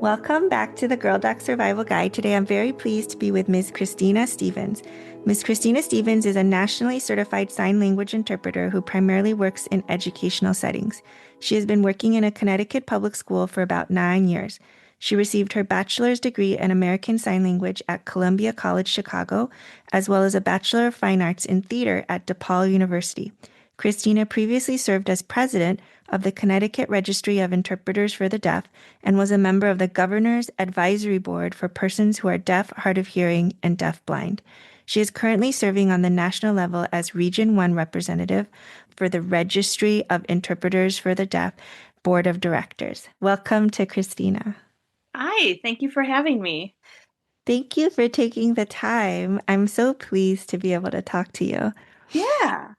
Welcome back to the Girl Doc Survival Guide. Today I'm very pleased to be with Ms. Christina Stevens. Ms. Christina Stevens is a nationally certified sign language interpreter who primarily works in educational settings. She has been working in a Connecticut public school for about 9 years. She received her bachelor's degree in American Sign Language at Columbia College Chicago, as well as a Bachelor of Fine Arts in Theater at DePaul University. Christina previously served as president of the Connecticut Registry of Interpreters for the Deaf and was a member of the Governor's Advisory Board for persons who are deaf, hard of hearing, and deafblind. She is currently serving on the national level as Region 1 representative for the Registry of Interpreters for the Deaf Board of Directors. Welcome to Christina. Hi, thank you for having me. Thank you for taking the time. I'm so pleased to be able to talk to you. Yeah.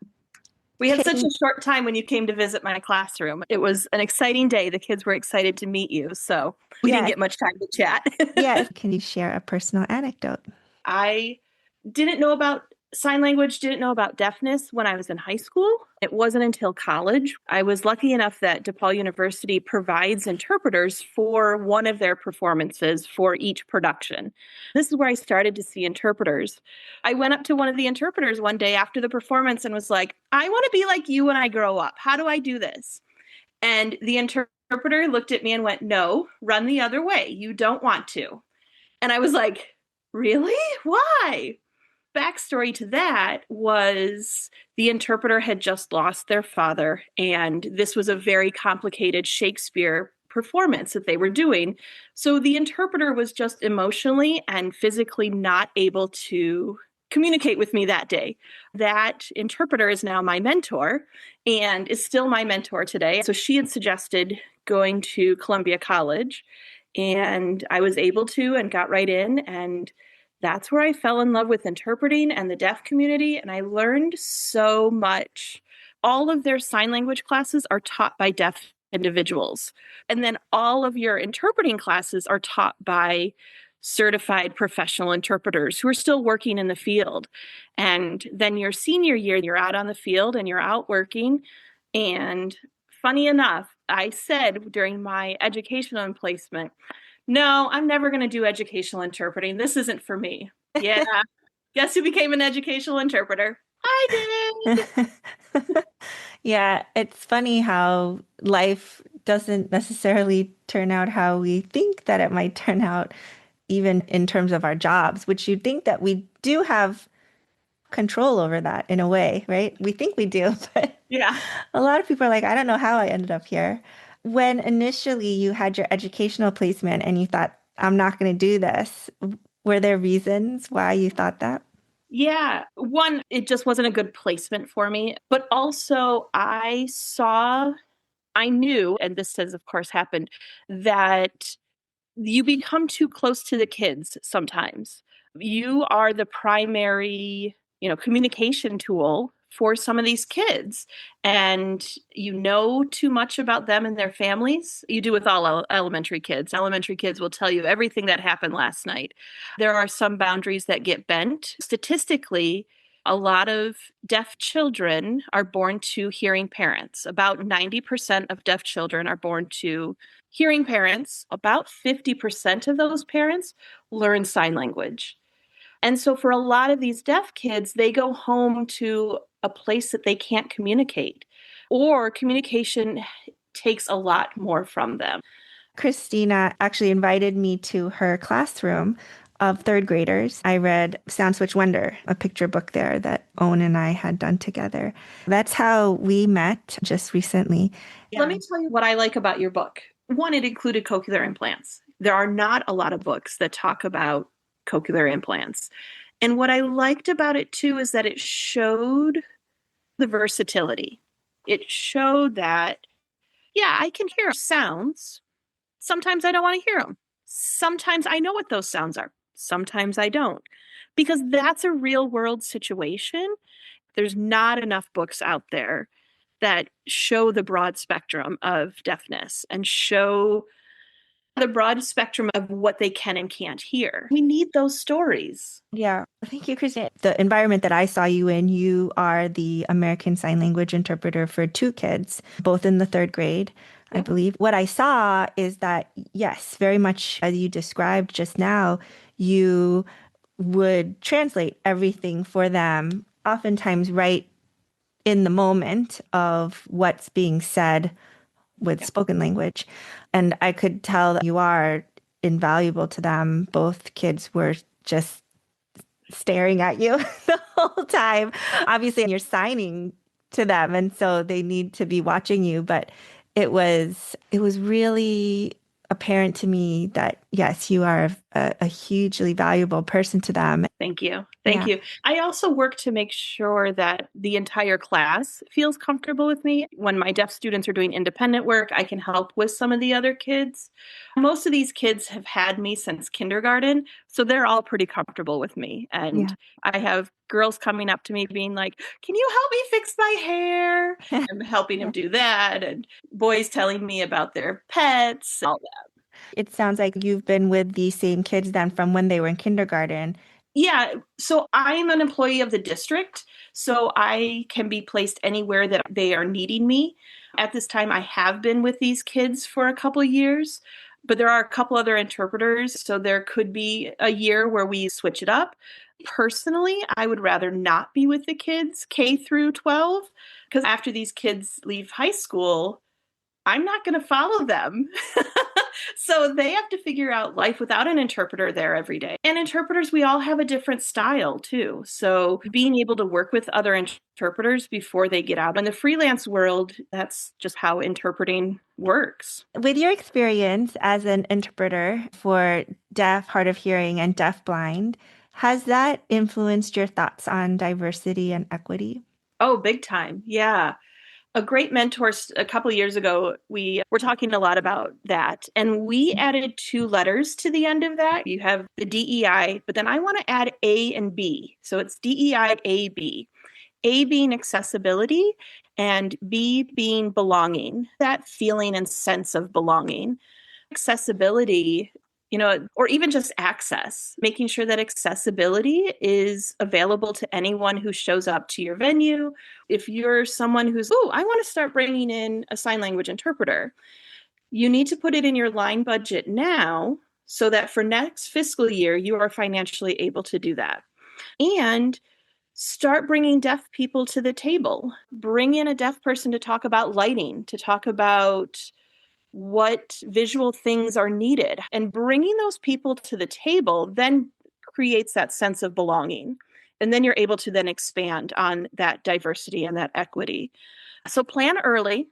We had such a short time when you came to visit my classroom. It was an exciting day. The kids were excited to meet you, so we didn't get much time to chat. Yeah. Can you share a personal anecdote? I didn't know about sign language, didn't know about deafness when I was in high school. It wasn't until college. I was lucky enough that DePaul University provides interpreters for one of their performances for each production. This is where I started to see interpreters. I went up to one of the interpreters one day after the performance and was like, I want to be like you when I grow up. How do I do this? And the interpreter looked at me and went, no, run the other way. You don't want to. And I was like, really? Why? Backstory to that was the interpreter had just lost their father, and this was a very complicated Shakespeare performance that they were doing. So the interpreter was just emotionally and physically not able to communicate with me that day. That interpreter is now my mentor and is still my mentor today. So she had suggested going to Columbia College, and I was able to and got right in, and that's where I fell in love with interpreting and the deaf community, and I learned so much. All of their sign language classes are taught by deaf individuals, and then all of your interpreting classes are taught by certified professional interpreters who are still working in the field. And then your senior year, you're out on the field and you're out working. And funny enough, I said during my educational placement, no, I'm never going to do educational interpreting. This isn't for me. Yeah. Guess who became an educational interpreter? I did. Yeah, it's funny how life doesn't necessarily turn out how we think that it might turn out, even in terms of our jobs, which you'd think that we do have control over that in a way, right? We think we do, but yeah, a lot of people are like, I don't know how I ended up here. When initially you had your educational placement and you thought, I'm not going to do this, were there reasons why you thought that? Yeah. One, it just wasn't a good placement for me. But also, I knew, and this has, of course, happened, that you become too close to the kids sometimes. You are the primary, communication tool for some of these kids, and you know too much about them and their families. You do with all elementary kids. Elementary kids will tell you everything that happened last night. There are some boundaries that get bent. Statistically, a lot of deaf children are born to hearing parents. About 90% of deaf children are born to hearing parents. About 50% of those parents learn sign language. And so for a lot of these deaf kids, they go home to a place that they can't communicate, or communication takes a lot more from them. Christina actually invited me to her classroom of third graders. I read Sound Switch Wonder, a picture book there that Owen and I had done together. That's how we met just recently. Let me tell you what I like about your book. One, it included cochlear implants. There are not a lot of books that talk about cochlear implants. And what I liked about it too is that it showed the versatility. It showed that, yeah, I can hear sounds. Sometimes I don't want to hear them. Sometimes I know what those sounds are. Sometimes I don't. Because that's a real world situation. There's not enough books out there that show the broad spectrum of deafness and show the broad spectrum of what they can and can't hear. We need those stories. Yeah. Thank you, Christina. The environment that I saw you in, you are the American Sign Language interpreter for two kids, both in the third grade. I believe. What I saw is that, yes, very much as you described just now, you would translate everything for them, oftentimes right in the moment of what's being said with spoken language. And I could tell that you are invaluable to them. Both kids were just staring at you the whole time. Obviously, you're signing to them, and so they need to be watching you. But it was really apparent to me that yes, you are a hugely valuable person to them. Thank you. Thank Yeah. you. I also work to make sure that the entire class feels comfortable with me. When my deaf students are doing independent work, I can help with some of the other kids. Most of these kids have had me since kindergarten, so they're all pretty comfortable with me. And Yeah. I have girls coming up to me being like, "Can you help me fix my hair?" I'm helping them do that. And boys telling me about their pets, all that. It sounds like you've been with these same kids then from when they were in kindergarten. Yeah, so I'm an employee of the district, so I can be placed anywhere that they are needing me. At this time, I have been with these kids for a couple years, but there are a couple other interpreters, so there could be a year where we switch it up. Personally, I would rather not be with the kids K through 12, because after these kids leave high school, I'm not going to follow them. So they have to figure out life without an interpreter there every day. And interpreters, we all have a different style too. So being able to work with other interpreters before they get out in the freelance world, that's just how interpreting works. With your experience as an interpreter for deaf, hard of hearing, and deaf blind, has that influenced your thoughts on diversity and equity? Oh, big time. Yeah. A great mentor a couple of years ago, we were talking a lot about that. And we added two letters to the end of that. You have the DEI, but then I want to add A and B. So it's DEIAB. A being accessibility and B being belonging, that feeling and sense of belonging. Accessibility, or even just access, making sure that accessibility is available to anyone who shows up to your venue. If you're someone who's, oh, I want to start bringing in a sign language interpreter, you need to put it in your line budget now so that for next fiscal year, you are financially able to do that. And start bringing deaf people to the table. Bring in a deaf person to talk about lighting, to talk about what visual things are needed. And bringing those people to the table then creates that sense of belonging. And then you're able to then expand on that diversity and that equity. So plan early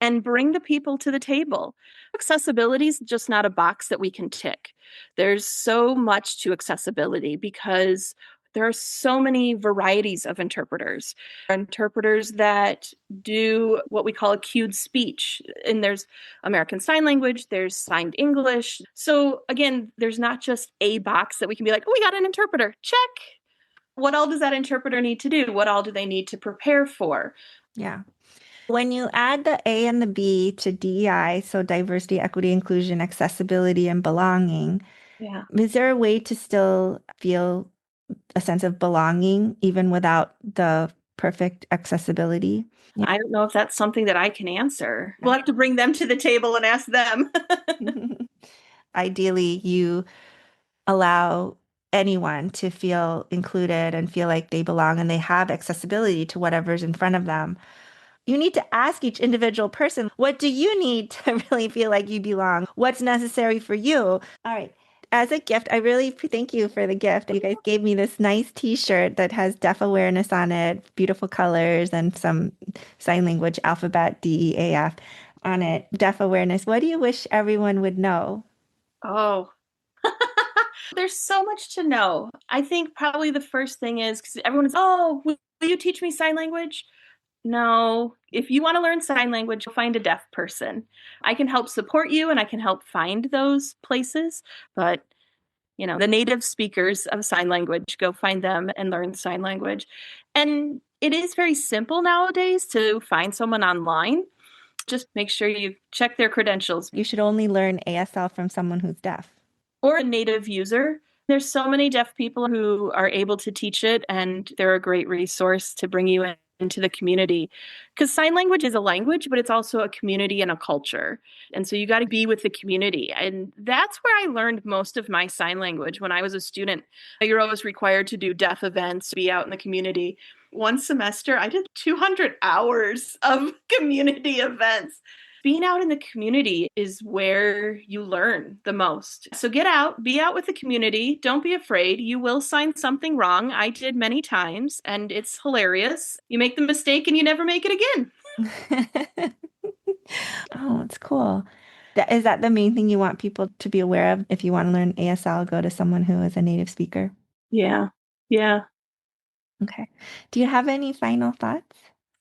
and bring the people to the table. Accessibility is just not a box that we can tick. There's so much to accessibility because there are so many varieties of interpreters. Interpreters that do what we call a cued speech. And there's American Sign Language, there's signed English. So again, there's not just a box that we can be like, oh, we got an interpreter, check. What all does that interpreter need to do? What all do they need to prepare for? Yeah. When you add the A and the B to DEI, so diversity, equity, inclusion, accessibility, and belonging, Yeah. is there a way to still feel a sense of belonging even without the perfect accessibility? Yeah. I don't know if that's something that I can answer. We'll have to bring them to the table and ask them. Ideally, you allow anyone to feel included and feel like they belong and they have accessibility to whatever's in front of them. You need to ask each individual person, what do you need to really feel like you belong? What's necessary for you? All right. As a gift, I really thank you for the gift. You guys gave me this nice t-shirt that has deaf awareness on it, beautiful colors, and some sign language alphabet, DEAF on it. Deaf awareness. What do you wish everyone would know? Oh, there's so much to know. I think probably the first thing is because everyone's, oh, will you teach me sign language? No. If you want to learn sign language, find a deaf person. I can help support you and I can help find those places. But, the native speakers of sign language, go find them and learn sign language. And it is very simple nowadays to find someone online. Just make sure you check their credentials. You should only learn ASL from someone who's deaf. Or a native user. There's so many deaf people who are able to teach it, and they're a great resource to bring you in. into the community, because sign language is a language, but it's also a community and a culture. And so you got to be with the community. And that's where I learned most of my sign language when I was a student. You're always required to do deaf events, be out in the community. One semester, I did 200 hours of community events. Being out in the community is where you learn the most. So get out, be out with the community. Don't be afraid. You will sign something wrong. I did many times, and it's hilarious. You make the mistake and you never make it again. Oh, it's cool. Is that the main thing you want people to be aware of? If you want to learn ASL, go to someone who is a native speaker. Yeah. Yeah. Okay. Do you have any final thoughts?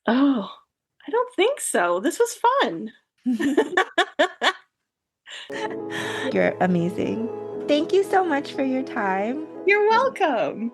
Oh, I don't think so. This was fun. You're amazing. Thank you so much for your time. You're welcome.